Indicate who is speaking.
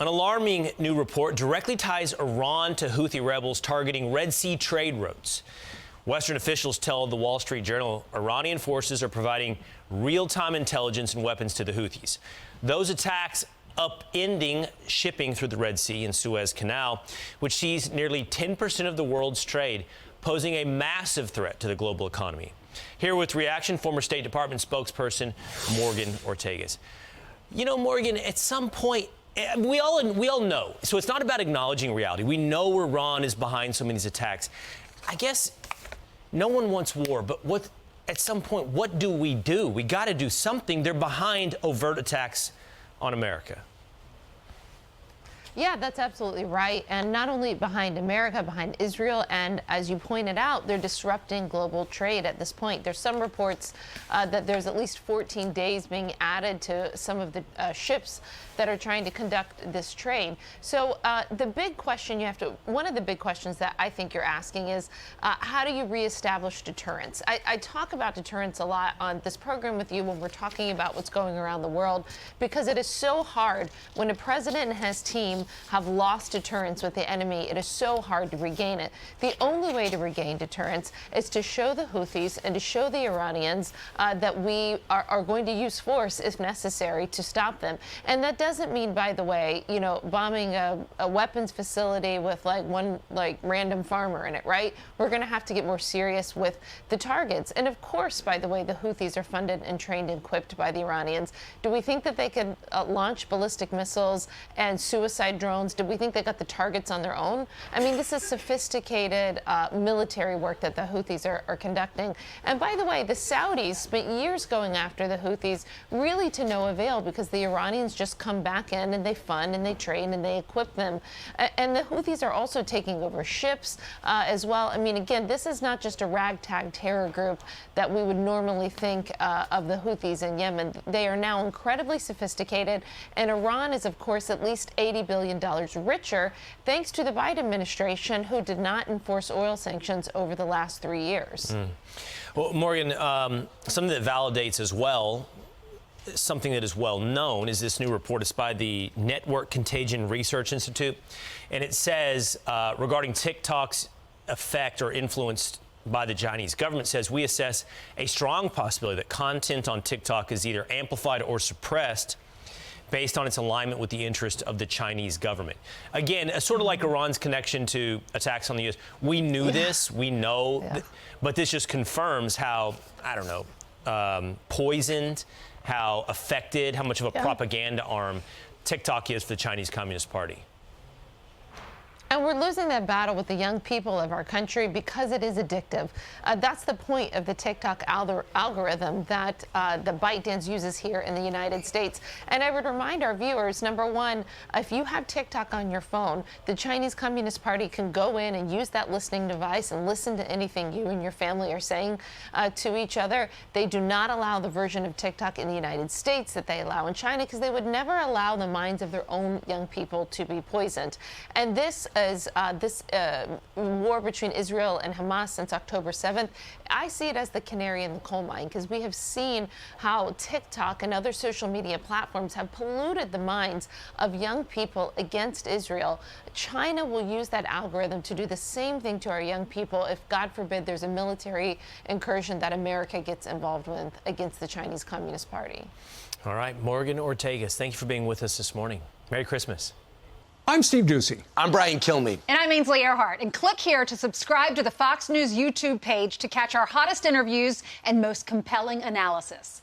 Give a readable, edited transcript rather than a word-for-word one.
Speaker 1: An alarming new report directly ties Iran to Houthi rebels targeting Red Sea trade routes. Western officials tell the Wall Street Journal Iranian forces are providing real-time intelligence and weapons to the Houthis. Those attacks upending shipping through the Red Sea and Suez Canal, which sees nearly 10% of the world's trade, posing a massive threat to the global economy. Here with reaction, former State Department spokesperson Morgan Ortagus. You know, Morgan, at some point, we all know. So it's not about acknowledging reality. We know Iran is behind so many of these attacks. I guess no one wants war, but at some point, what do? We got to do something. They're behind overt attacks on America.
Speaker 2: Yeah, that's absolutely right. And not only behind America, behind Israel, and as you pointed out, they're disrupting global trade at this point. There's some reports that there's at least 14 days being added to some of the ships that are trying to conduct this trade. So the big question one of the big questions that I think you're asking is, how do you reestablish deterrence? I talk about deterrence a lot on this program with you when we're talking about what's going around the world, because it is so hard when a president and his team have lost deterrence with the enemy. It is so hard to regain it. The only way to regain deterrence is to show the Houthis and to show the Iranians that we are going to use force if necessary to stop them. And that doesn't mean, by the way, you know, bombing a weapons facility with one random farmer in it, right? We're going to have to get more serious with the targets. And of course, by the way, the Houthis are funded and trained and equipped by the Iranians. Do we think that they could launch ballistic missiles and suicide drones? Do we think they got the targets on their own? I mean, this is sophisticated military work that the Houthis are conducting. And by the way, the Saudis spent years going after the Houthis, really to no avail, because the Iranians just come back in and they fund and they train and they equip them. And the Houthis are also taking over ships as well. I mean, again, this is not just a ragtag terror group that we would normally think of the Houthis in Yemen. They are now incredibly sophisticated, and Iran is, of course, at least $80 billion richer thanks to the Biden administration, who did not enforce oil sanctions over the last 3 years.
Speaker 1: Well, Morgan, something that validates as well, something that is well known, is this new report. It's by the Network Contagion Research Institute, and it says regarding TikTok's effect or influence by the Chinese government, says we assess a strong possibility that content on TikTok is either amplified or suppressed based on its alignment with the interest of the Chinese government. Again, sort of like Iran's connection to attacks on the U.S. We knew this, we know, but this just confirms how, I don't know, poisoned, how affected, how much of a propaganda arm TikTok is for the Chinese Communist Party.
Speaker 2: And we're losing that battle with the young people of our country because it is addictive. That's the point of the TikTok algorithm that the ByteDance uses here in the United States. And I would remind our viewers, number one, if you have TikTok on your phone, the Chinese Communist Party can go in and use that listening device and listen to anything you and your family are saying to each other. They do not allow the version of TikTok in the United States that they allow in China, because they would never allow the minds of their own young people to be poisoned. And this war between Israel and Hamas since October 7th, I see it as the canary in the coal mine, because we have seen how TikTok and other social media platforms have polluted the minds of young people against Israel. China will use that algorithm to do the same thing to our young people if, God forbid, there's a military incursion that America gets involved with against the Chinese Communist Party.
Speaker 1: All right, Morgan Ortagus, thank you for being with us this morning. Merry Christmas.
Speaker 3: I'm Steve Ducey.
Speaker 4: I'm Brian Kilmeade.
Speaker 5: And I'm Ainsley Earhart. And click here to subscribe to the Fox News YouTube page to catch our hottest interviews and most compelling analysis.